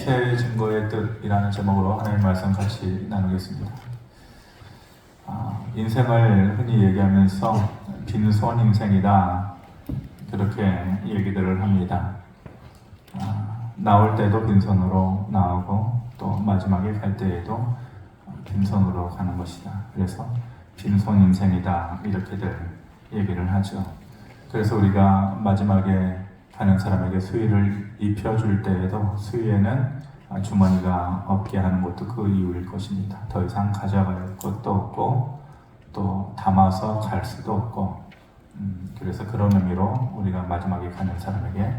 새 증거의 뜻이라는 제목으로 하나님의 말씀 같이 나누겠습니다. 인생을 흔히 얘기하면서 빈손 인생이다 그렇게 얘기들을 합니다. 나올 때도 빈손으로 나오고 또 마지막에 갈 때에도 빈손으로 가는 것이다. 그래서 빈손 인생이다 이렇게들 얘기를 하죠. 그래서 우리가 마지막에 가는 사람에게 수의를 입혀줄 때에도 수의에는 주머니가 없게 하는 것도 그 이유일 것입니다. 더 이상 가져갈 것도 없고 또 담아서 갈 수도 없고 그래서 그런 의미로 우리가 마지막에 가는 사람에게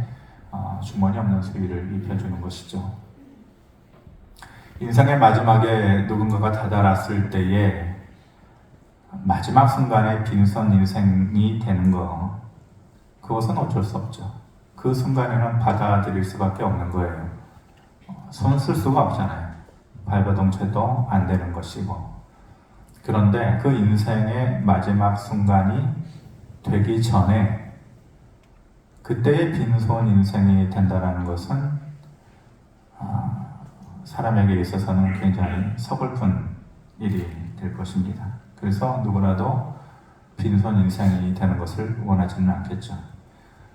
주머니 없는 수의를 입혀주는 것이죠. 인생의 마지막에 누군가가 다다랐을 때에 마지막 순간에 빈손 인생이 되는 거 그것은 어쩔 수 없죠. 그 순간에는 받아들일 수밖에 없는 거예요. 손 쓸 수가 없잖아요. 발버둥쳐도 안 되는 것이고. 그런데 그 인생의 마지막 순간이 되기 전에 그때의 빈손 인생이 된다는 것은 사람에게 있어서는 굉장히 서글픈 일이 될 것입니다. 그래서 누구라도 빈손 인생이 되는 것을 원하지는 않겠죠.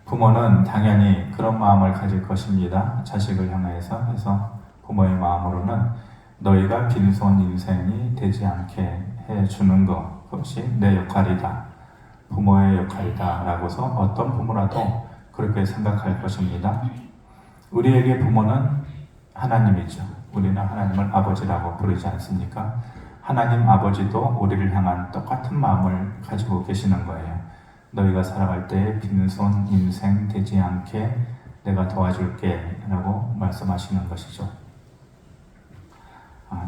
부모는 당연히 그런 마음을 가질 것입니다. 자식을 향해서 해서 부모의 마음으로는 너희가 빈손 인생이 되지 않게 해주는 것 그것이 내 역할이다. 부모의 역할이다 라고서 어떤 부모라도 그렇게 생각할 것입니다. 우리에게 부모는 하나님이죠. 우리는 하나님을 아버지라고 부르지 않습니까? 하나님 아버지도 우리를 향한 똑같은 마음을 가지고 계시는 거예요. 너희가 살아갈 때 빈손 인생 되지 않게 내가 도와줄게 라고 말씀하시는 것이죠.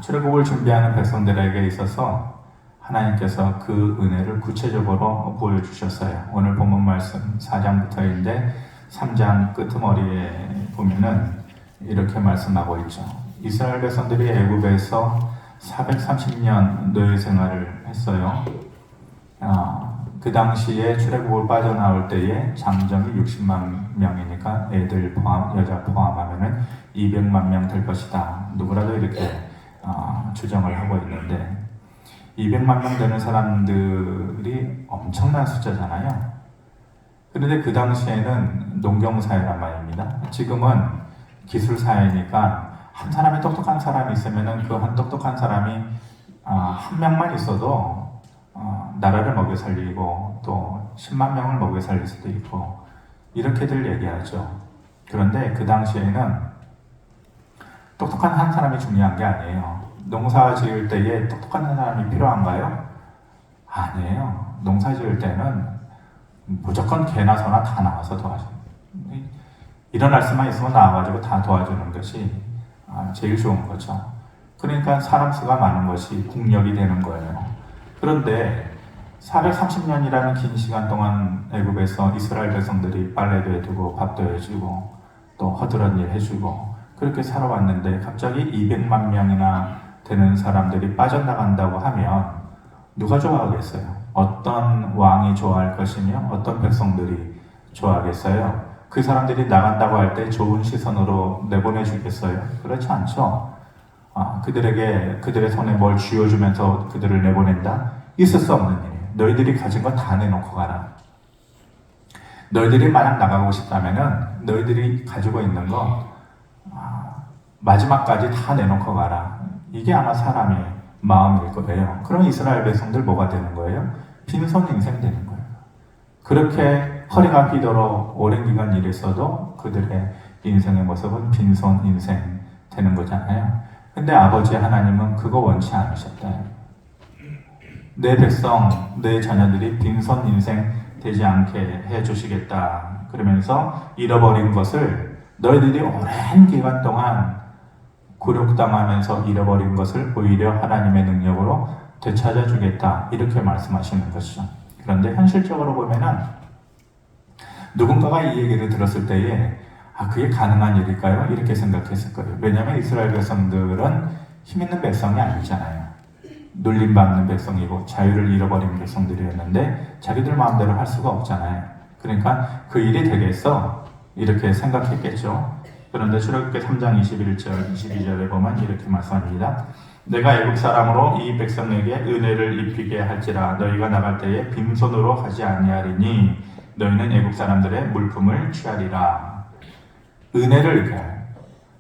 출애굽을 준비하는 백성들에게 있어서 하나님께서 그 은혜를 구체적으로 보여주셨어요. 오늘 본문 말씀 4장부터인데 3장 끄트머리에 보면은 이렇게 말씀하고 있죠. 이스라엘 백성들이 애굽에서 430년 노예 생활을 했어요. 그 당시에 출애굽을 빠져나올 때에 장정이 60만 명이니까 애들 포함, 여자 포함하면은 200만 명 될 것이다. 누구라도 이렇게 추정을 하고 있는데 200만 명 되는 사람들이 엄청난 숫자잖아요. 그런데 그 당시에는 농경사회란 말입니다. 지금은 기술사회니까 한 사람이 똑똑한 사람이 있으면은 그 한 똑똑한 사람이 한 명만 있어도 나라를 먹여 살리고 또 10만 명을 먹여 살릴 수도 있고 이렇게들 얘기하죠. 그런데 그 당시에는 똑똑한 한 사람이 중요한 게 아니에요. 농사 지을 때에 똑똑한 한 사람이 필요한가요? 아니에요. 농사 지을 때는 무조건 개나 소나 다 나와서 도와줘. 일어날 수만 있으면 나와가지고 다 도와주는 것이 제일 좋은 거죠. 그러니까 사람 수가 많은 것이 국력이 되는 거예요. 그런데 430년이라는 긴 시간 동안 애굽에서 이스라엘 백성들이 빨래도 해주고 밥도 해주고 또 허드렛 일 해주고 그렇게 살아왔는데 갑자기 200만 명이나 되는 사람들이 빠져나간다고 하면 누가 좋아하겠어요? 어떤 왕이 좋아할 것이며 어떤 백성들이 좋아하겠어요? 그 사람들이 나간다고 할 때 좋은 시선으로 내보내 주겠어요? 그렇지 않죠. 그들의 손에 뭘 쥐어주면서 그들을 내보낸다? 있을 수 없는 일이에요. 너희들이 가진 거 다 내놓고 가라. 너희들이 만약 나가고 싶다면은 너희들이 가지고 있는 거 마지막까지 다 내놓고 가라. 이게 아마 사람의 마음일 거예요. 그럼 이스라엘 백성들 뭐가 되는 거예요? 빈손 인생 되는 거예요. 그렇게 허리가 휘도록 오랜 기간 일했어도 그들의 인생의 모습은 빈손 인생 되는 거잖아요. 근데 아버지 하나님은 그거 원치 않으셨다. 내 백성, 내 자녀들이 빈손 인생 되지 않게 해주시겠다. 그러면서 잃어버린 것을 너희들이 오랜 기간 동안 굴욕당하면서 잃어버린 것을 오히려 하나님의 능력으로 되찾아주겠다. 이렇게 말씀하시는 것이죠. 그런데 현실적으로 보면은 누군가가 이 얘기를 들었을 때에 그게 가능한 일일까요? 이렇게 생각했을 거예요. 왜냐하면 이스라엘 백성들은 힘 있는 백성이 아니잖아요. 눌림받는 백성이고 자유를 잃어버린 백성들이었는데 자기들 마음대로 할 수가 없잖아요. 그러니까 그 일이 되겠어? 이렇게 생각했겠죠. 그런데 출애굽기 3장 21절, 22절에 보면 이렇게 말씀합니다. 내가 애국 사람으로 이 백성에게 은혜를 입히게 할지라 너희가 나갈 때에 빈손으로 가지 아니하리니 너희는 애국 사람들의 물품을 취하리라. 은혜를 입게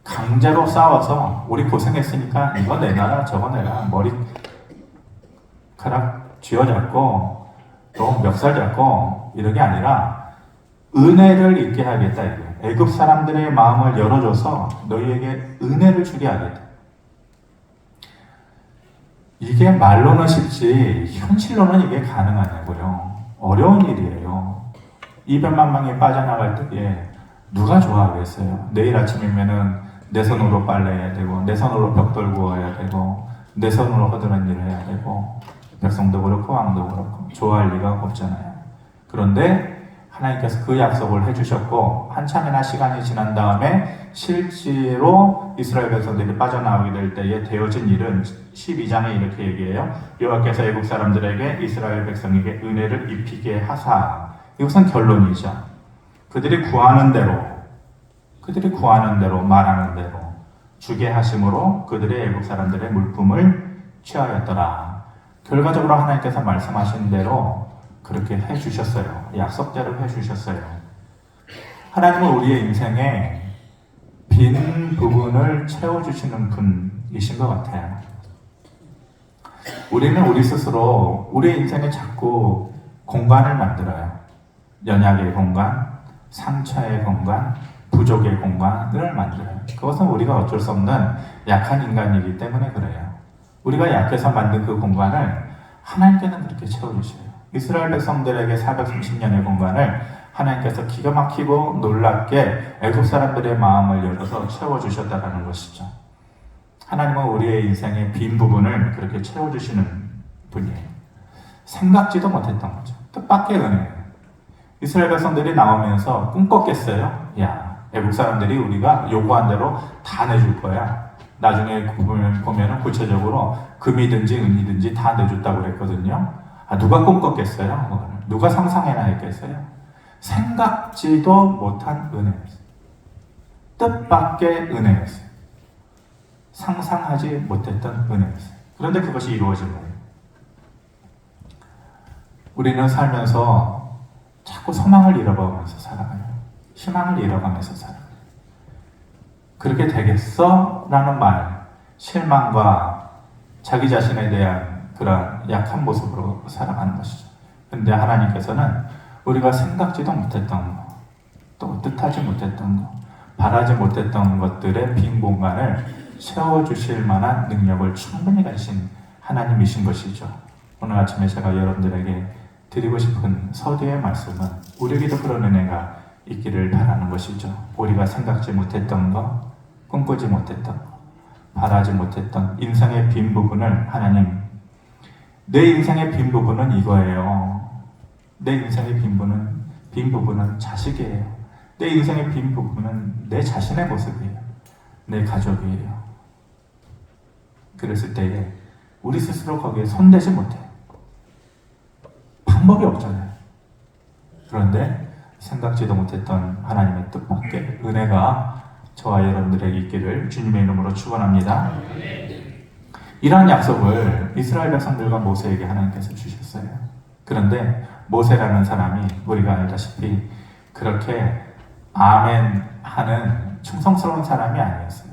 강제로 싸워서 우리 고생했으니까 이거 내놔라 저거 내라 머리카락 쥐어잡고 또 멱살 잡고 이런 게 아니라 은혜를 입게 하겠다. 애국 사람들의 마음을 열어줘서 너희에게 은혜를 주게 하겠다. 이게 말로는 쉽지 현실로는 이게 가능하냐고요. 어려운 일이에요. 200만 명이 빠져나갈 때에 누가 좋아하겠어요? 내일 아침이면은 내 손으로 빨래해야 되고 내 손으로 벽돌 구워야 되고 내 손으로 허드렛 일을 해야 되고 백성도 그렇고 왕도 그렇고 좋아할 리가 없잖아요. 그런데 하나님께서 그 약속을 해주셨고 한참이나 시간이 지난 다음에 실제로 이스라엘 백성들이 빠져나오게 될 때에 되어진 일은 12장에 이렇게 얘기해요. 여호와께서 애국 사람들에게 이스라엘 백성에게 은혜를 입히게 하사. 이것은 결론이죠. 그들이 구하는 대로 말하는 대로 주게 하심으로 그들의 애국 사람들의 물품을 취하였더라. 결과적으로 하나님께서 말씀하신 대로 그렇게 해주셨어요. 약속대로 해주셨어요. 하나님은 우리의 인생에 빈 부분을 채워주시는 분이신 것 같아요. 우리는 우리 스스로 우리의 인생에 자꾸 공간을 만들어요. 연약의 공간, 상처의 공간, 부족의 공간을 만들어요. 그것은 우리가 어쩔 수 없는 약한 인간이기 때문에 그래요. 우리가 약해서 만든 그 공간을 하나님께는 그렇게 채워주셔요. 이스라엘 백성들에게 430년의 공간을 하나님께서 기가 막히고 놀랍게 애국 사람들의 마음을 열어서 채워주셨다는 것이죠. 하나님은 우리의 인생의 빈 부분을 그렇게 채워주시는 분이에요. 생각지도 못했던 거죠. 뜻밖의 은혜예요. 이스라엘 백성들이 나오면서 꿈꿨겠어요? 야, 애국 사람들이 우리가 요구한 대로 다 내줄 거야. 나중에 보면 구체적으로 금이든지 은이든지 다 내줬다고 그랬거든요. 누가 꿈꿨겠어요? 누가 상상해나 했겠어요? 생각지도 못한 은혜였어요. 뜻밖의 은혜였어요. 상상하지 못했던 은혜였어요. 그런데 그것이 이루어진 거예요. 우리는 살면서 자꾸 소망을 잃어가면서 살아가요. 희망을 잃어가면서 살아가요. 그렇게 되겠어? 라는 말, 실망과 자기 자신에 대한 그런 약한 모습으로 살아가는 것이죠. 그런데 하나님께서는 우리가 생각지도 못했던 것, 또 뜻하지 못했던 것, 바라지 못했던 것들의 빈 공간을 채워주실 만한 능력을 충분히 가지신 하나님이신 것이죠. 오늘 아침에 제가 여러분들에게 드리고 싶은 서두의 말씀은 우리에게도 그런 은혜가 있기를 바라는 것이죠. 우리가 생각지 못했던 것, 꿈꾸지 못했던 것, 바라지 못했던 인생의 빈 부분을 하나님, 내 인생의 빈 부분은 이거예요. 내 인생의 빈 부분은 자식이에요. 내 인생의 빈 부분은 내 자신의 모습이에요. 내 가족이에요. 그랬을 때에 우리 스스로 거기에 손대지 못해요. 방법이 없잖아요. 그런데 생각지도 못했던 하나님의 뜻밖의 은혜가 저와 여러분들에게 있기를 주님의 이름으로 축원합니다. 이러한 약속을 이스라엘 백성들과 모세에게 하나님께서 주셨어요. 그런데 모세라는 사람이 우리가 알다시피 그렇게 아멘 하는 충성스러운 사람이 아니었어요.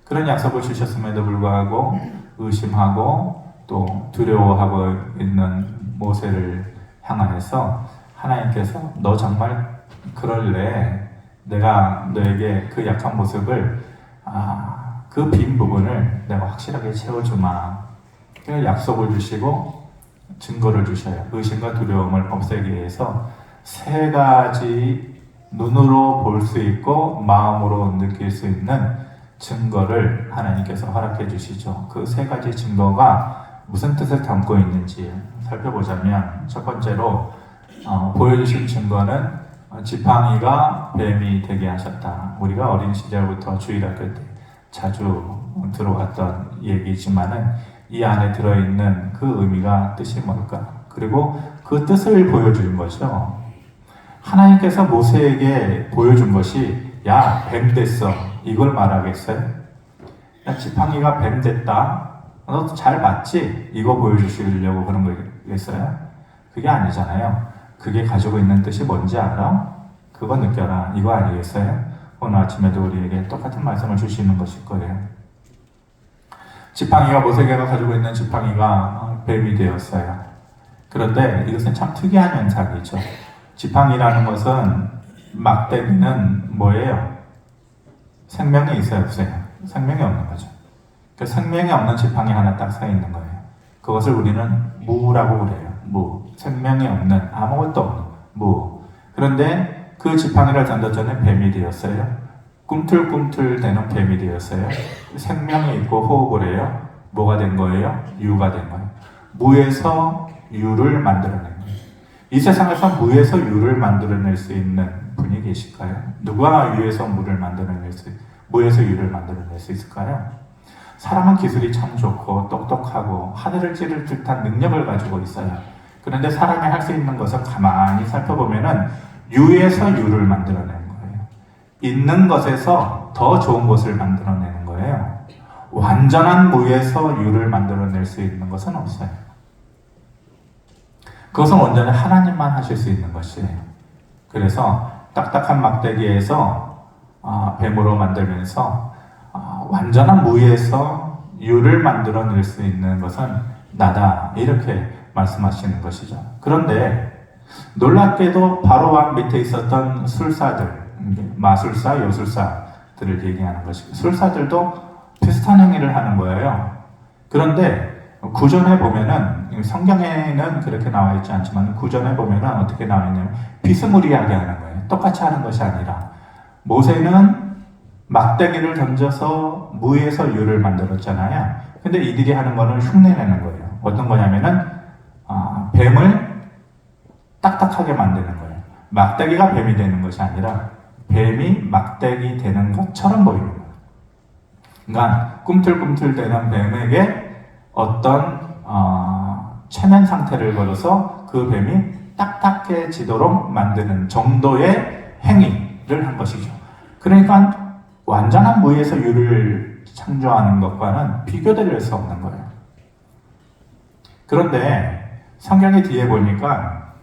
그런 약속을 주셨음에도 불구하고 의심하고 또 두려워하고 있는 모세를 향하여서 하나님께서 너 정말 그럴래? 내가 너에게 그 약한 모습을 그 빈 부분을 내가 확실하게 채워주마. 그 약속을 주시고 증거를 주셔요. 의심과 두려움을 없애기 위해서 세 가지 눈으로 볼 수 있고 마음으로 느낄 수 있는 증거를 하나님께서 허락해 주시죠. 그 세 가지 증거가 무슨 뜻을 담고 있는지 살펴보자면 첫 번째로 보여주신 증거는 지팡이가 뱀이 되게 하셨다. 우리가 어린 시절부터 주일학교 때 자주 들어왔던 얘기지만은 이 안에 들어있는 그 의미가 뜻이 뭘까? 그리고 그 뜻을 보여준 거죠. 하나님께서 모세에게 보여준 것이 야, 뱀 됐어. 이걸 말하겠어요? 야, 지팡이가 뱀 됐다. 너도 잘 봤지? 이거 보여주시려고 그런 거겠어요? 그게 아니잖아요. 그게 가지고 있는 뜻이 뭔지 알아? 그거 느껴라. 이거 아니겠어요? 오늘 아침에도 우리에게 똑같은 말씀을 주시는 것일 거예요. 지팡이가 모세계가 가지고 있는 지팡이가 뱀이 되었어요. 그런데 이것은 참 특이한 현상이죠. 지팡이라는 것은 막대기는 뭐예요? 생명이 있어요, 없어요? 생명이 없는 거죠. 그 생명이 없는 지팡이 하나 딱 서 있는 거예요. 그것을 우리는 무라고 그래요. 무. 생명이 없는, 아무것도 없는 무. 그런데 그 지팡이를 던졌더니 뱀이 되었어요. 꿈틀꿈틀대는 뱀이 되었어요. 생명이 있고 호흡을 해요. 뭐가 된 거예요? 유가 된 거예요. 무에서 유를 만들어낸 거예요. 이 세상에서 무에서 유를 만들어낼 수 있는 분이 계실까요? 누가 유에서 무를 만들어낼 수, 무에서 유를 만들어낼 수 있을까요? 사람은 기술이 참 좋고 똑똑하고 하늘을 찌를 듯한 능력을 가지고 있어요. 그런데 사람이 할 수 있는 것을 가만히 살펴보면은 유에서 유를 만들어내는 거예요. 있는 것에서 더 좋은 것을 만들어내는 거예요. 완전한 무에서 유를 만들어낼 수 있는 것은 없어요. 그것은 온전히 하나님만 하실 수 있는 것이에요. 그래서 딱딱한 막대기에서 뱀으로 만들면서 완전한 무에서 유를 만들어낼 수 있는 것은 나다. 이렇게 말씀하시는 것이죠. 그런데 놀랍게도 바로왕 밑에 있었던 술사들, 마술사, 요술사들을 얘기하는 것이고 술사들도 비슷한 행위를 하는 거예요. 그런데 구전에 보면은 성경에는 그렇게 나와 있지 않지만 구전에 보면은 어떻게 나와 있냐면 비스무리하게 하는 거예요. 똑같이 하는 것이 아니라 모세는 막대기를 던져서 무에서 유를 만들었잖아요. 근데 이들이 하는 거는 흉내내는 거예요. 어떤 거냐면은 뱀을 딱딱하게 만드는 거예요. 막대기가 뱀이 되는 것이 아니라 뱀이 막대기 되는 것처럼 보이는 거예요. 그러니까 꿈틀꿈틀대는 뱀에게 어떤 체면 상태를 걸어서 그 뱀이 딱딱해지도록 만드는 정도의 행위를 한 것이죠. 그러니까 완전한 무에서 유를 창조하는 것과는 비교될 수 없는 거예요. 그런데 성경의 뒤에 보니까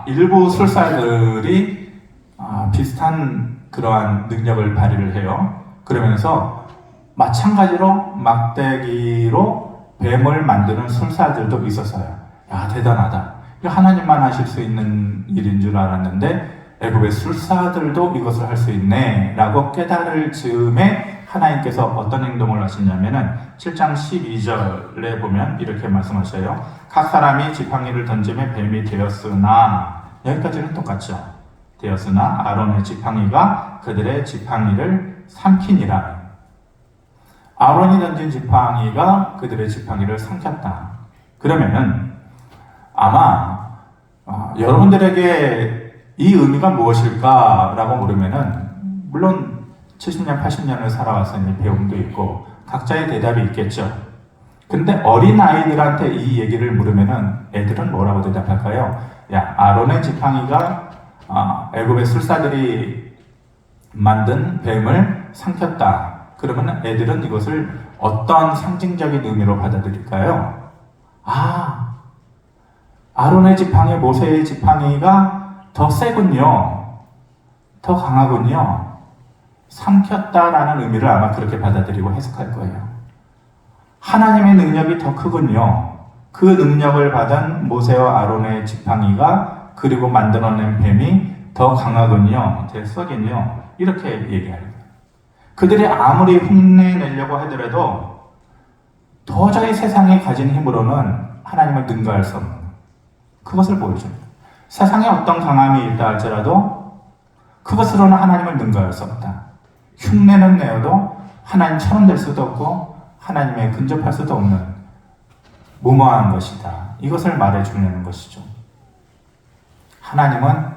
일부 술사들이 비슷한 그러한 능력을 발휘를 해요. 그러면서 마찬가지로 막대기로 뱀을 만드는 술사들도 있었어요. 야, 대단하다. 이거 하나님만 하실 수 있는 일인 줄 알았는데 애굽의 술사들도 이것을 할 수 있네 라고 깨달을 즈음에 하나님께서 어떤 행동을 하시냐면은 7장 12절에 보면 이렇게 말씀하셔요. 각 사람이 지팡이를 던짐에 뱀이 되었으나, 여기까지는 똑같죠. 되었으나 아론의 지팡이가 그들의 지팡이를 삼키니라. 아론이 던진 지팡이가 그들의 지팡이를 삼켰다. 그러면은 아마 여러분들에게 이 의미가 무엇일까라고 물으면은 물론 70년, 80년을 살아왔으니 배움도 있고 각자의 대답이 있겠죠. 근데 어린 아이들한테 이 얘기를 물으면은 애들은 뭐라고 대답할까요? 야, 아론의 지팡이가 애굽의 술사들이 만든 뱀을 삼켰다. 그러면 애들은 이것을 어떤 상징적인 의미로 받아들일까요? 아론의 지팡이, 모세의 지팡이가 더 세군요. 더 강하군요. 삼켰다라는 의미를 아마 그렇게 받아들이고 해석할 거예요. 하나님의 능력이 더 크군요. 그 능력을 받은 모세와 아론의 지팡이가 그리고 만들어낸 뱀이 더 강하군요. 더 세군요. 이렇게 얘기합니다. 그들이 아무리 흉내내려고 하더라도 도저히 세상에 가진 힘으로는 하나님을 능가할 수 없는 그것을 보여줍니다. 세상에 어떤 강함이 있다 할지라도 그것으로는 하나님을 능가할 수 없다. 흉내는 내어도 하나님처럼 될 수도 없고 하나님에 근접할 수도 없는 무모한 것이다. 이것을 말해주려는 것이죠. 하나님은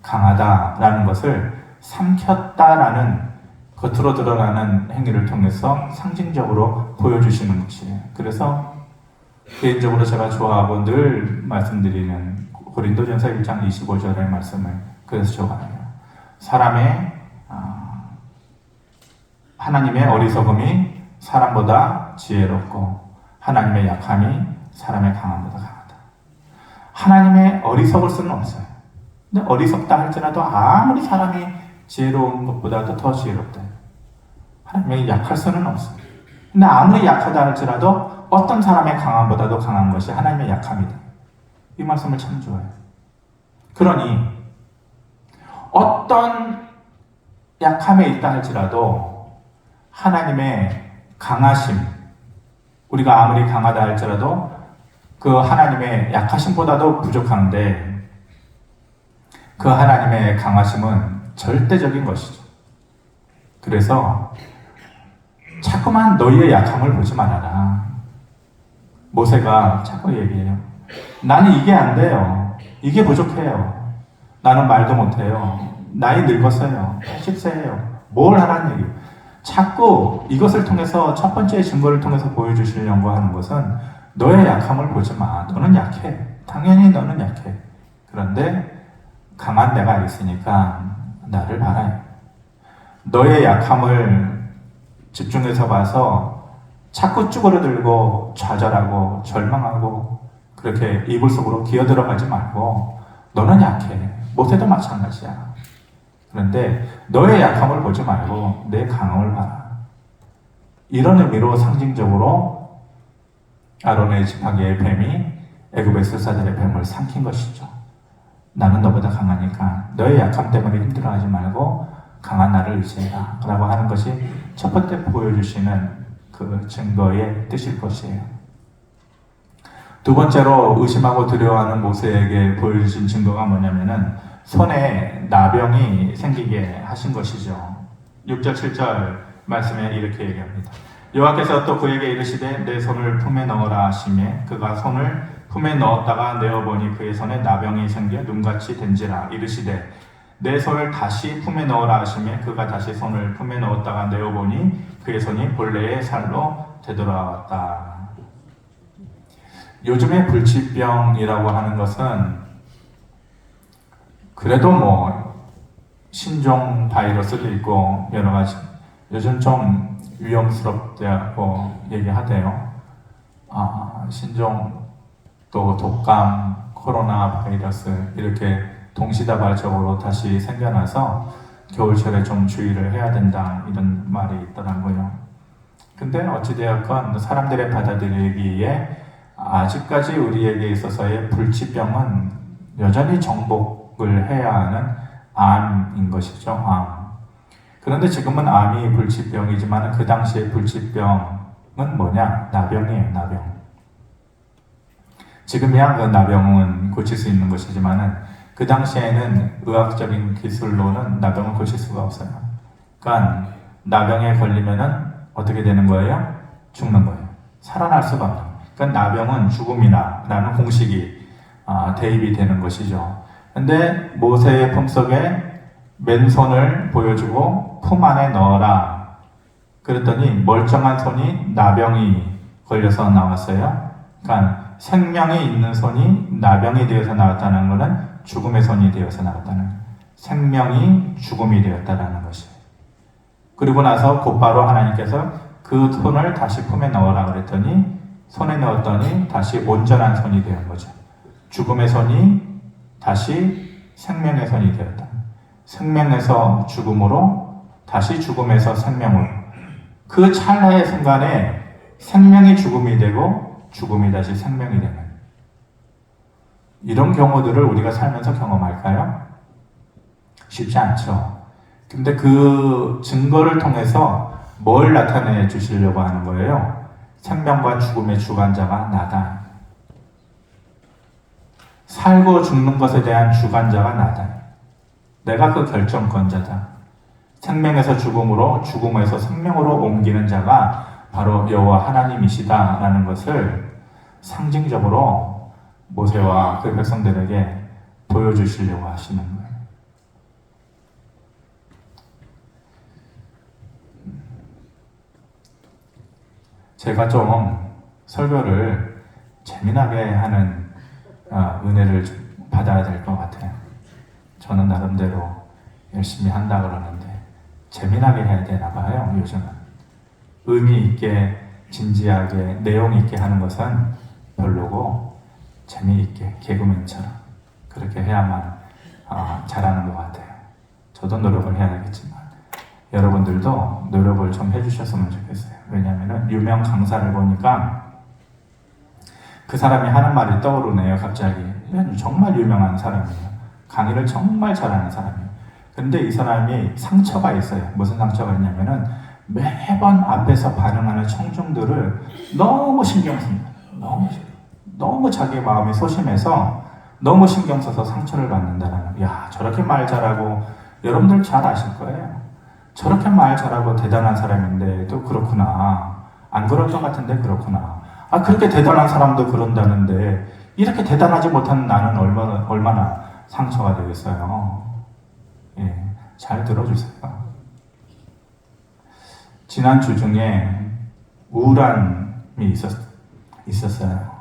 강하다라는 것을 삼켰다라는 겉으로 드러나는 행위를 통해서 상징적으로 보여주시는 것이에요. 그래서 개인적으로 제가 좋아하고 늘 말씀드리는 고린도전서 1장 25절의 말씀을 그래서 좋아해요. 사람의 하나님의 어리석음이 사람보다 지혜롭고 하나님의 약함이 사람의 강함보다 강하다. 하나님의 어리석을 수는 없어요. 근데 어리석다 할지라도 아무리 사람이 지혜로운 것보다도 더 지혜롭다. 하나님의 약할 수는 없어요. 근데 아무리 약하다 할지라도 어떤 사람의 강함보다도 강한 것이 하나님의 약함이다. 이 말씀을 참 좋아해요. 그러니 어떤 약함에 있다 할지라도 하나님의 강하심, 우리가 아무리 강하다 할지라도 그 하나님의 약하심보다도 부족한데 그 하나님의 강하심은 절대적인 것이죠. 그래서 자꾸만 너희의 약함을 보지 말아라. 모세가 자꾸 얘기해요. 나는 이게 안 돼요. 이게 부족해요. 나는 말도 못해요. 나이 늙었어요. 80세예요. 뭘 하라는 얘기예요. 자꾸 이것을 통해서 첫 번째 증거를 통해서 보여주시려고 하는 것은 너의 약함을 보지 마. 너는 약해. 당연히 너는 약해. 그런데 강한 내가 있으니까 나를 봐라. 너의 약함을 집중해서 봐서 자꾸 쭈그러들고 좌절하고 절망하고 그렇게 이불 속으로 기어들어가지 말고 너는 약해. 모세도 마찬가지야. 그런데 너의 약함을 보지 말고 내 강함을 봐라. 이런 의미로 상징적으로 아론의 지팡이의 뱀이 애굽의 술사들의 뱀을 삼킨 것이죠. 나는 너보다 강하니까 너의 약함 때문에 힘들어하지 말고 강한 나를 의지해라 라고 하는 것이 첫 번째 보여주시는 그 증거의 뜻일 것이에요. 두 번째로 의심하고 두려워하는 모세에게 보여주신 증거가 뭐냐면은 손에 나병이 생기게 하신 것이죠. 6절 7절 말씀에 이렇게 얘기합니다. 여호와께서 또 그에게 이르시되 내 손을 품에 넣어라 하시매 그가 손을 품에 넣었다가 내어보니 그의 손에 나병이 생겨 눈같이 된지라. 이르시되 내 손을 다시 품에 넣어라 하시매 그가 다시 손을 품에 넣었다가 내어보니 그의 손이 본래의 살로 되돌아왔다. 요즘에 불치병이라고 하는 것은 그래도 뭐 신종 바이러스도 있고 여러 가지 요즘 좀 위험스럽다고 얘기하대요. 신종 또 독감, 코로나 바이러스 이렇게 동시다발적으로 다시 생겨나서 겨울철에 좀 주의를 해야 된다 이런 말이 있더라고요. 근데 어찌되었건 사람들의 받아들이기에 아직까지 우리에게 있어서의 불치병은 여전히 정복을 해야 하는 암인 것이죠. 암. 그런데 지금은 암이 불치병이지만 그 당시의 불치병은 뭐냐? 나병이에요. 나병. 지금이야 그 나병은 고칠 수 있는 것이지만 그 당시에는 의학적인 기술로는 나병을 고칠 수가 없어요. 그러니까 나병에 걸리면은 어떻게 되는 거예요? 죽는 거예요. 살아날 수가 없는 거예요. 그러니까 나병은 죽음이다라는 공식이 대입이 되는 것이죠. 근데 모세의 품속에 맨손을 보여주고 품 안에 넣어라. 그랬더니 멀쩡한 손이 나병이 걸려서 나왔어요. 그러니까 생명이 있는 손이 나병이 되어서 나왔다는 것은 죽음의 손이 되어서 나왔다는 거예요. 생명이 죽음이 되었다는 것이에요. 그리고 나서 곧바로 하나님께서 그 손을 다시 품에 넣어라 그랬더니 손에 넣었더니 다시 온전한 손이 되는 거죠. 죽음의 손이 다시 생명의 손이 되었다. 생명에서 죽음으로 다시 죽음에서 생명으로 그 찰나의 순간에 생명이 죽음이 되고 죽음이 다시 생명이 되는 이런 경우들을 우리가 살면서 경험할까요? 쉽지 않죠. 근데 그 증거를 통해서 뭘 나타내 주시려고 하는 거예요? 생명과 죽음의 주관자가 나다. 살고 죽는 것에 대한 주관자가 나다. 내가 그 결정권자다. 생명에서 죽음으로, 죽음에서 생명으로 옮기는 자가 바로 여호와 하나님이시다라는 것을 상징적으로 모세와 그 백성들에게 보여주시려고 하시는 거예요. 제가 좀 설교를 재미나게 하는 은혜를 좀 받아야 될 것 같아요. 저는 나름대로 열심히 한다 그러는데 재미나게 해야 되나 봐요, 요즘은. 의미 있게, 진지하게, 내용 있게 하는 것은 별로고, 재미있게, 개그맨처럼 그렇게 해야만 잘하는 것 같아요. 저도 노력을 해야겠지만, 여러분들도 노력을 좀 해주셨으면 좋겠어요. 왜냐하면 유명 강사를 보니까 그 사람이 하는 말이 떠오르네요, 갑자기. 정말 유명한 사람이에요. 강의를 정말 잘하는 사람이에요. 근데 이 사람이 상처가 있어요. 무슨 상처가 있냐면은 매번 앞에서 반응하는 청중들을 너무 신경 씁니다. 너무 자기 마음이 소심해서 너무 신경 써서 상처를 받는다는. 야, 저렇게 말 잘하고, 여러분들 잘 아실 거예요. 저렇게 말 잘하고 대단한 사람인데 또 그렇구나. 안 그럴 것 같은데 그렇구나. 그렇게 대단한 사람도 그런다는데 이렇게 대단하지 못한 나는 얼마나 상처가 되겠어요. 예, 잘 들어주세요. 지난 주 중에 우울함이 있었어요.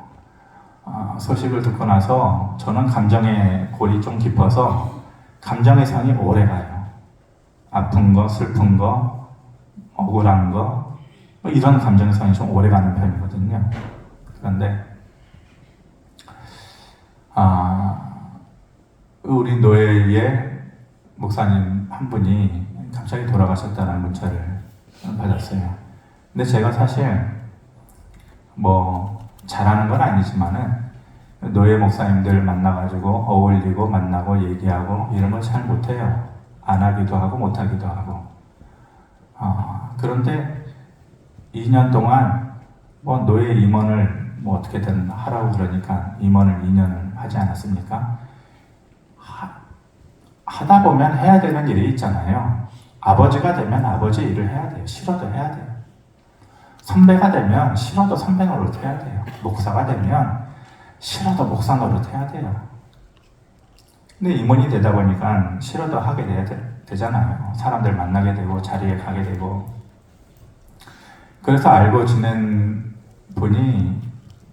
소식을 듣고 나서 저는 감정의 골이 좀 깊어서 감정의 상이 오래 가요. 아픈 거, 슬픈 거, 억울한 거, 이런 감정의 상이 좀 오래 가는 편이거든요. 그런데 우리 노예의 목사님 한 분이 갑자기 돌아가셨다는 문자를 받았어요. 근데 제가 사실 잘하는 건 아니지만은 노예 목사님들 만나가지고 어울리고 만나고 얘기하고 이런 걸 잘 못해요. 안 하기도 하고 못 하기도 하고. 그런데 2년 동안 노예 임원을 어떻게든 하라고 그러니까 임원을 2년을 하지 않았습니까? 하다 보면 해야 되는 일이 있잖아요. 아버지가 되면 아버지 일을 해야 돼요. 싫어도 해야 돼요. 선배가 되면 싫어도 선배 노릇 해야 돼요. 목사가 되면 싫어도 목사 노릇 해야 돼요. 근데 임원이 되다 보니까 싫어도 하게 되잖아요. 사람들 만나게 되고 자리에 가게 되고. 그래서 알고 지낸 분이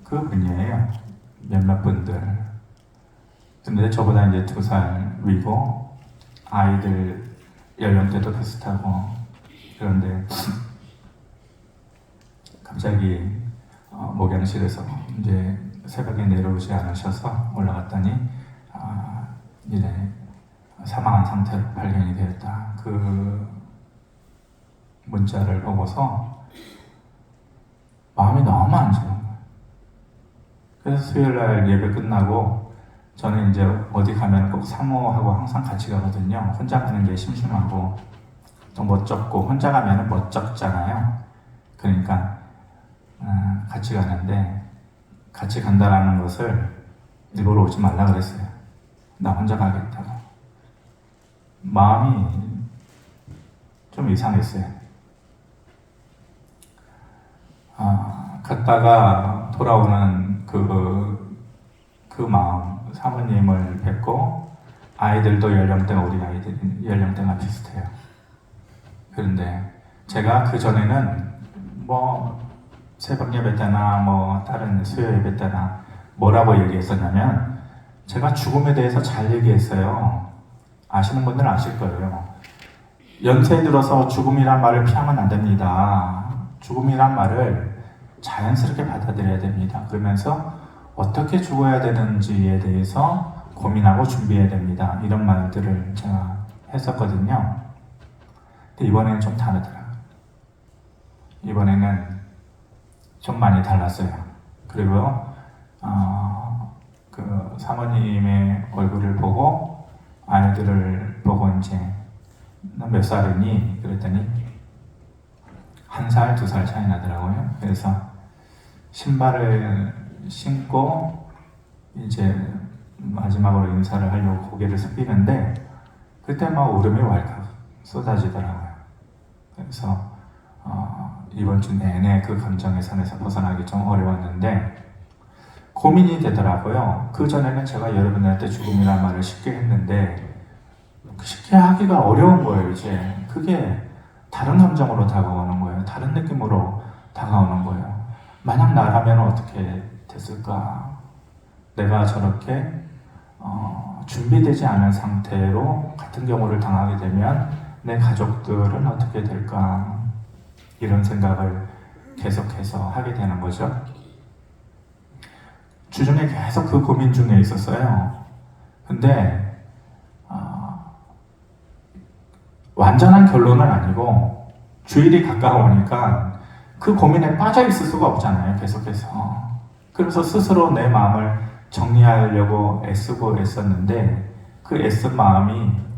그 분이에요. 몇몇 분들. 근데 저보다 이제 2살 위고 아이들 연령대도 비슷하고. 그런데 갑자기 목양실에서 이제 새벽에 내려오지 않으셔서 올라갔더니 이제 사망한 상태로 발견이 되었다. 그 문자를 보고서 마음이 너무 안 좋은 거예요. 그래서 수요일날 예배 끝나고 저는 이제 어디 가면 꼭 사모하고 항상 같이 가거든요. 혼자 가는 게 심심하고 또 멋쩍고, 혼자 가면 멋쩍잖아요. 그러니까 같이 가는데, 같이 간다라는 것을 일부러 오지 말라 그랬어요. 나 혼자 가겠다고. 마음이 좀 이상했어요. 갔다가 돌아오는 그 마음, 사모님을 뵙고, 아이들도 연령대가 우리 아이들 연령대가 비슷해요. 그런데 제가 그 전에는 새벽 예배 때나 다른 수요 예배 때나 뭐라고 얘기했었냐면, 제가 죽음에 대해서 잘 얘기했어요. 아시는 분들은 아실 거예요. 연세에 들어서 죽음이란 말을 피하면 안 됩니다. 죽음이란 말을 자연스럽게 받아들여야 됩니다. 그러면서 어떻게 죽어야 되는지에 대해서 고민하고 준비해야 됩니다. 이런 말들을 제가 했었거든요. 근데 이번에는 좀 다르더라고요. 이번에는 좀 많이 달랐어요. 그리고 그 사모님의 얼굴을 보고 아이들을 보고 이제 너 몇 살이니? 그랬더니 1살, 2살 차이 나더라고요. 그래서 신발을 신고 이제 마지막으로 인사를 하려고 고개를 숙이는데 그때 막 울음이 왈칵 쏟아지더라고요. 그래서 이번 주 내내 그 감정의 선에서 벗어나기 좀 어려웠는데 고민이 되더라고요. 그 전에는 제가 여러분들한테 죽음이라는 말을 쉽게 했는데 쉽게 하기가 어려운 거예요. 이제 그게 다른 감정으로 다가오는 거예요. 다른 느낌으로 다가오는 거예요. 만약 나라면 어떻게 됐을까? 내가 저렇게 준비되지 않은 상태로 같은 경우를 당하게 되면 내 가족들은 어떻게 될까? 이런 생각을 계속해서 하게 되는 거죠. 주중에 계속 그 고민 중에 있었어요. 근데 완전한 결론은 아니고 주일이 가까우니까 그 고민에 빠져 있을 수가 없잖아요. 계속해서. 그래서 스스로 내 마음을 정리하려고 애쓰고 애썼는데 그 애쓴 마음이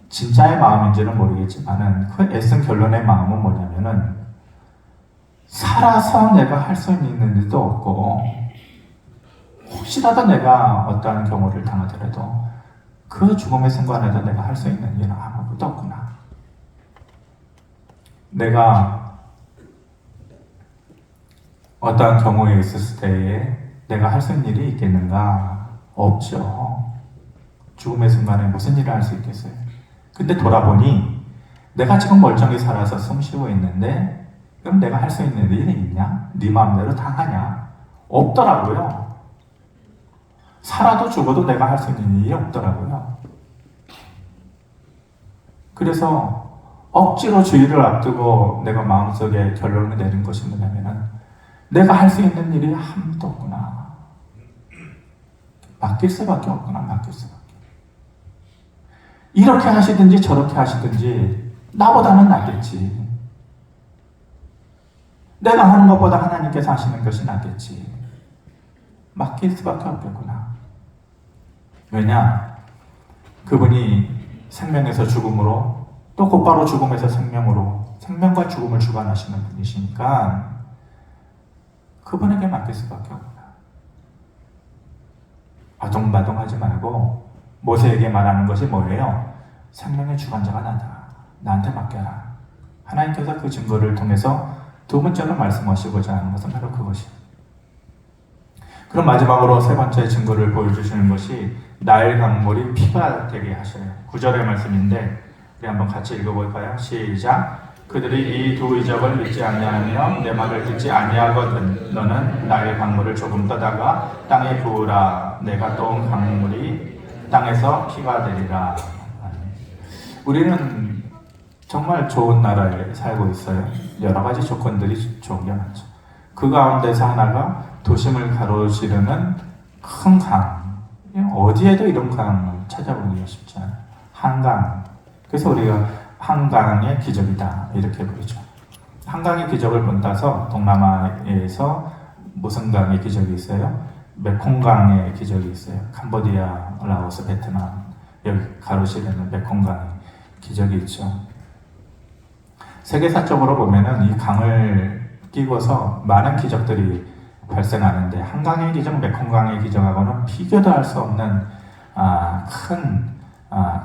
진짜의 마음인지는 모르겠지만은 그 애쓴 결론의 마음은 뭐냐면은 살아서 내가 할 수 있는 일도 없고 혹시라도 내가 어떠한 경우를 당하더라도 그 죽음의 순간에도 내가 할 수 있는 일은 아무것도 없구나. 내가 어떠한 경우에 있었을 때에 내가 할 수 있는 일이 있겠는가? 없죠. 죽음의 순간에 무슨 일을 할 수 있겠어요? 근데 돌아보니 내가 지금 멀쩡히 살아서 숨 쉬고 있는데 그럼 내가 할 수 있는 일이 있냐? 네 마음대로 다 하냐? 없더라고요. 살아도 죽어도 내가 할 수 있는 일이 없더라고요. 그래서 억지로 주의를 앞두고 내가 마음속에 결론을 내린 것이 뭐냐면은 내가 할 수 있는 일이 아무도 없구나. 맡길 수밖에 없구나. 맡길 수밖에. 이렇게 하시든지 저렇게 하시든지 나보다는 낫겠지. 내가 하는 것보다 하나님께서 하시는 것이 낫겠지. 맡길 수밖에 없겠구나. 왜냐? 그분이 생명에서 죽음으로 또 곧바로 죽음에서 생명으로 생명과 죽음을 주관하시는 분이시니까 그분에게 맡길 수밖에 없구나. 아동바동하지 말고 모세에게 말하는 것이 뭐예요? 생명의 주관자가 나다. 나한테 맡겨라. 하나님께서 그 증거를 통해서 두 번째로 말씀하시고자 하는 것은 바로 그것이에요. 그럼 마지막으로 세 번째 증거를 보여주시는 것이 나일 강물이 피가 되게 하셔요. 9절의 말씀인데 우리 한번 같이 읽어볼까요? 시작. 그들이 이 두 이적을 믿지 아니하며 내 말을 듣지 아니하거든 너는 나일 강물을 조금 떠다가 땅에 부으라. 내가 떠온 강물이 땅에서 피가 되리라. 우리는 정말 좋은 나라에 살고 있어요. 여러 가지 조건들이 좋은 게 많죠. 그 가운데서 하나가 도심을 가로지르는 큰 강. 어디에도 이런 강을 찾아보기가 쉽지 않아요. 한강. 그래서 우리가 한강의 기적이다 이렇게 부르죠. 한강의 기적을 본따서 동남아에서 무슨 강의 기적이 있어요? 메콩강의 기적이 있어요. 캄보디아, 라오스, 베트남 여기 가로시르는 메콩강의 기적이 있죠. 세계사적으로 보면은 이 강을 끼고서 많은 기적들이 발생하는데 한강의 기적, 메콩강의 기적하고는 비교도 할 수 없는 큰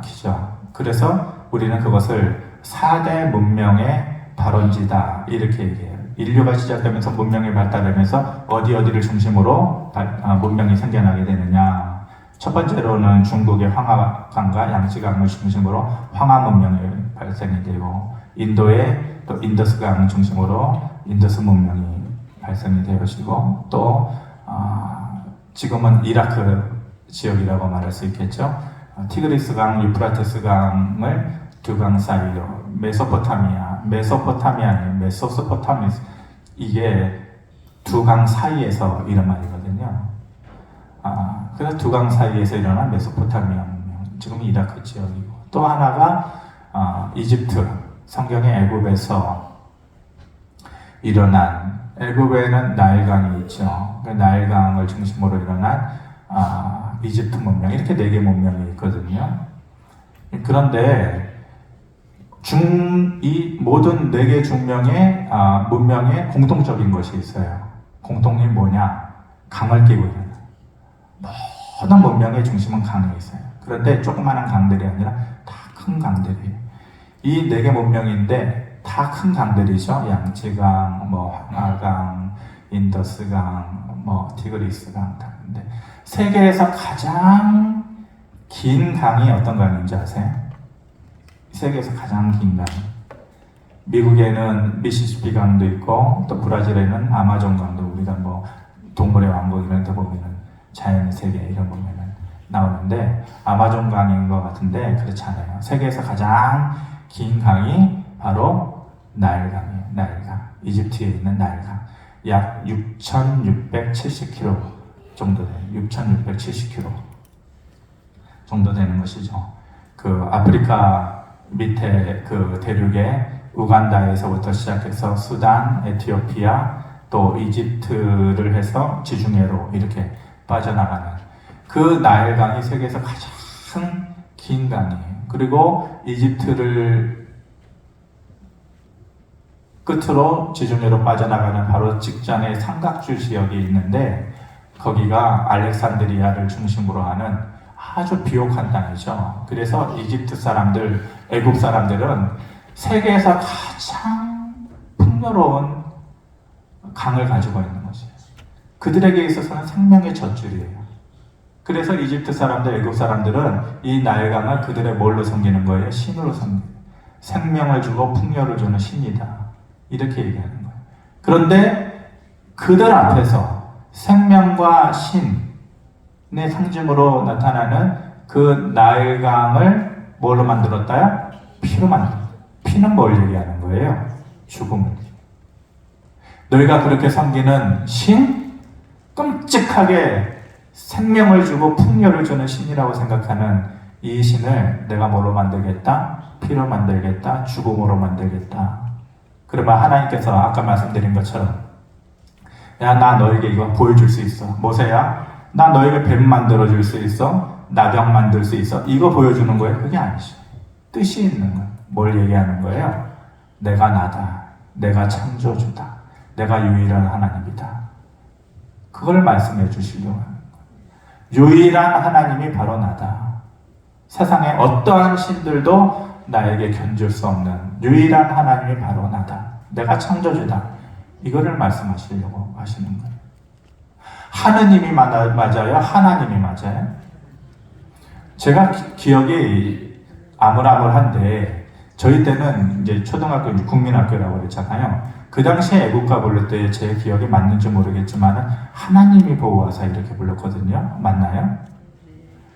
기적. 그래서 우리는 그것을 4대 문명의 발원지다 이렇게 얘기해요. 인류가 시작되면서 문명이 발달하면서 어디를 중심으로 문명이 생겨나게 되느냐. 첫 번째로는 중국의 황하강과 양치강을 중심으로 황하 문명이 발생이 되고 인도의 또 인더스강 중심으로 인더스 문명이 발생이 되어지고 또 지금은 이라크 지역이라고 말할 수 있겠죠. 티그리스강, 유프라테스강을 두 강 사이로 메소포타미스 이게 두 강 사이에서 이런 말이거든요. 그래서 두 강 사이에서 일어난 메소포타미아 문명, 지금 이라크 지역이고 또 하나가 이집트, 성경의 애굽에서 일어난 애굽에는 나일강이 있죠. 그 나일강을 중심으로 일어난 이집트 문명 이렇게 4개 문명이 있거든요. 그런데 이 모든 4개 중명의 문명에 공통적인 것이 있어요. 공통이 뭐냐? 강을 끼고 있는. 모든 문명의 중심은 강에 있어요. 그런데 조그마한 강들이 아니라 다 큰 강들이에요. 이 4개 문명인데 다 큰 강들이죠. 양치강, 황하강, 인더스강, 티그리스강 다. 근데 세계에서 가장 긴 강이 어떤 강인지 아세요? 세계에서 가장 긴 강. 미국에는 미시시피 강도 있고 또 브라질에는 아마존 강도 우리가 동물의 왕국 이런 데 보면은 자연의 세계 이런 보면은 나오는데 아마존 강인 것 같은데 그렇지 않아요. 세계에서 가장 긴 강이 바로 나일강이에요. 나일강. 이집트에 있는 나일강. 약 6,670km 정도 돼요. 6,670km 정도 되는 것이죠. 그 아프리카 밑에 그 대륙에 우간다에서부터 시작해서 수단, 에티오피아, 또 이집트를 해서 지중해로 이렇게 빠져나가는 그 나일강이 세계에서 가장 긴 강이에요. 그리고 이집트를 끝으로 지중해로 빠져나가는 바로 직전에 삼각주 지역이 있는데 거기가 알렉산드리아를 중심으로 하는 아주 비옥한 땅이죠. 그래서 이집트 사람들, 애국 사람들은 세계에서 가장 풍요로운 강을 가지고 있는 것이에요. 그들에게 있어서는 생명의 젖줄이에요. 그래서 이집트 사람들, 애국 사람들은 이 나일강을 그들의 뭘로 섬기는 거예요? 신으로 섬겨요. 생명을 주고 풍요를 주는 신이다. 이렇게 얘기하는 거예요. 그런데 그들 앞에서 생명과 신의 상징으로 나타나는 그 나일강을 뭘로 만들었다요? 피로 만들었다. 피는 뭘 얘기하는 거예요? 죽음을. 너희가 그렇게 섬기는 신? 끔찍하게 생명을 주고 풍요를 주는 신이라고 생각하는 이 신을 내가 뭘로 만들겠다? 피로 만들겠다? 죽음으로 만들겠다. 그러면 하나님께서 아까 말씀드린 것처럼 야, 나 너에게 이거 보여줄 수 있어. 모세야, 나 너에게 뱀 만들어줄 수 있어. 나병 만들 수 있어. 이거 보여주는 거예요? 그게 아니죠. 뜻이 있는 거예요. 뭘 얘기하는 거예요? 내가 나다. 내가 창조주다. 내가 유일한 하나님이다. 그걸 말씀해 주시려고 하는 거예요. 유일한 하나님이 바로 나다. 세상에 어떠한 신들도 나에게 견줄 수 없는 유일한 하나님이 바로 나다. 내가 창조주다. 이거를 말씀하시려고 하시는 거예요. 하느님이 맞아요? 하나님이 맞아요? 제가 기억이 아물아물한데 저희 때는 이제 초등학교 국민학교라고 그랬잖아요. 그 당시에 애국가 부를 때 제 기억이 맞는지 모르겠지만 하나님이 보호하사 이렇게 불렀거든요. 맞나요?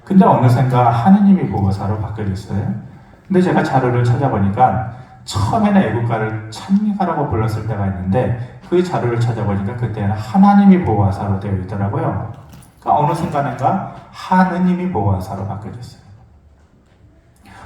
근데 어느샌가 하느님이 보호사로 바뀌어졌어요. 근데 제가 자료를 찾아보니까 처음에는 애국가를 찬미가라고 불렀을 때가 있는데 그 자료를 찾아보니까 그때는 하나님이 보호하사로 되어 있더라고요. 그러니까 어느 순간인가 하느님이 보호하사로 바뀌어졌어요.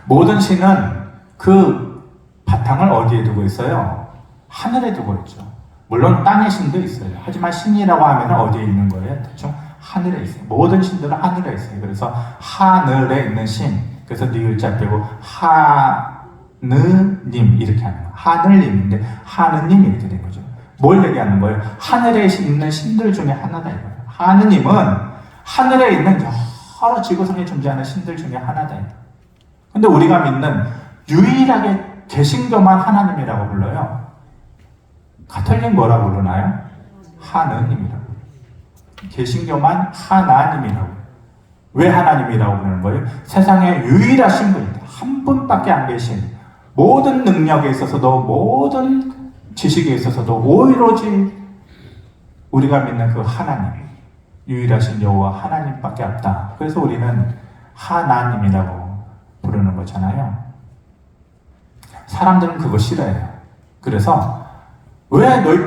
모든 신은 그 바탕을 어디에 두고 있어요? 하늘에 두고 있죠. 물론 땅의 신도 있어요. 하지만 신이라고 하면 어디에 있는 거예요? 대충 하늘에 있어요. 모든 신들은 하늘에 있어요. 그래서 하늘에 있는 신. 그래서 니을자 빼고 하느님 이렇게 하는 거예요. 하늘님인데 하느님 이렇게 된 거죠. 뭘 얘기하는 거예요? 하늘에 있는 신들 중에 하나다 이거예요. 하느님은 하늘에 있는 여러 지구상에 존재하는 신들 중에 하나다. 근데 우리가 믿는 유일하게 개신교만 하나님이라고 불러요. 가톨릭 뭐라고 부르나요? 하느님이라고. 개신교만 하나님이라고. 왜 하나님이라고 부르는 거예요? 세상에 유일하신 분이다. 한 분밖에 안 계신 모든 능력에 있어서도 모든 지식에 있어서도 오로지 우리가 믿는 그 하나님, 유일하신 여호와 하나님밖에 없다. 그래서 우리는 하나님이라고 부르는 거잖아요. 사람들은 그거 싫어해요. 그래서 왜 너희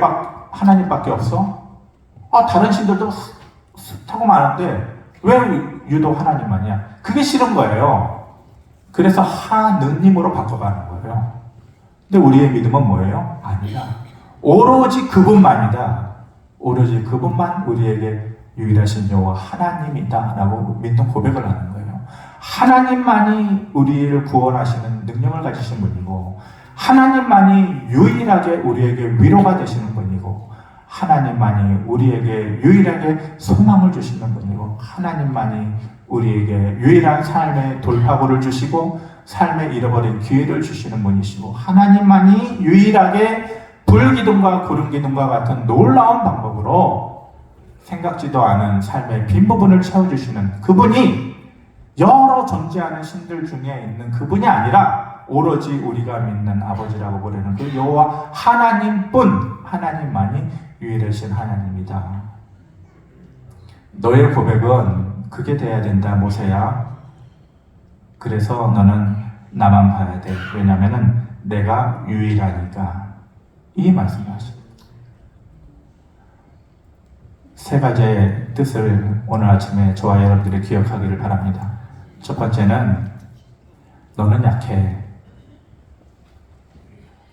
하나님밖에 없어? 다른 신들도 숱하고 많은데 왜 유독 하나님만이야? 그게 싫은 거예요. 그래서 하느님으로 바꿔가는 거예요. 근데 우리의 믿음은 뭐예요? 아니다. 오로지 그분만이다. 오로지 그분만 우리에게 유일하신 여호와 하나님이다 라고 믿는 고백을 하는 거예요. 하나님만이 우리를 구원하시는 능력을 가지신 분이고 하나님만이 유일하게 우리에게 위로가 되시는 분이고 하나님만이 우리에게 유일하게 소망을 주시는 분이고 하나님만이 우리에게 유일한 삶의 돌파구를 주시고 삶의 잃어버린 기회를 주시는 분이시고 하나님만이 유일하게 불기둥과 구름기둥과 같은 놀라운 방법으로 생각지도 않은 삶의 빈 부분을 채워주시는 그분이 여러 존재하는 신들 중에 있는 그분이 아니라 오로지 우리가 믿는 아버지라고 부르는 그 여호와 하나님뿐 하나님만이 유일하신 하나님이다. 너의 고백은 그게 돼야 된다, 모세야. 그래서 너는 나만 봐야 돼. 왜냐면은 내가 유일하니까. 이 말씀을 하십니다. 세 가지의 뜻을 오늘 아침에 저와 여러분들이 기억하기를 바랍니다. 첫 번째는 너는 약해.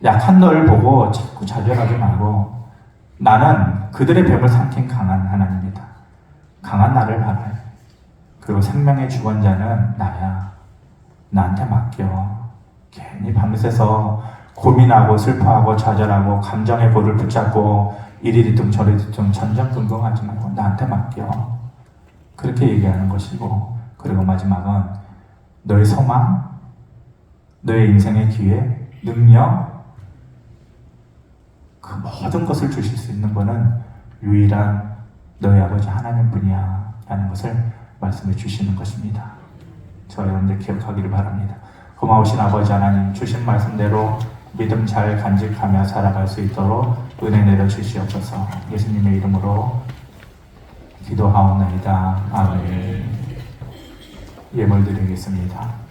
약한 너를 보고 자꾸 좌절하지 말고 나는 그들의 벽을 삼킨 강한 하나님이다. 강한 나를 바라요. 그리고 생명의 주권자는 나야. 나한테 맡겨. 괜히 밤새서 고민하고 슬퍼하고 좌절하고 감정의 볼을 붙잡고 이리 뒤뚱 저리 뒤뚱 전전긍긍하지 말고 나한테 맡겨. 그렇게 얘기하는 것이고, 그리고 마지막은 너의 소망, 너의 인생의 기회, 능력, 그 모든 것을 주실 수 있는 분은 유일한 너희 아버지 하나님뿐이야 라는 것을 말씀해 주시는 것입니다. 저와 여러분들 기억하기를 바랍니다. 고마우신 아버지 하나님, 주신 말씀대로 믿음 잘 간직하며 살아갈 수 있도록 은혜 내려 주시옵소서. 예수님의 이름으로 기도하옵나이다. 아멘. 예물 드리겠습니다.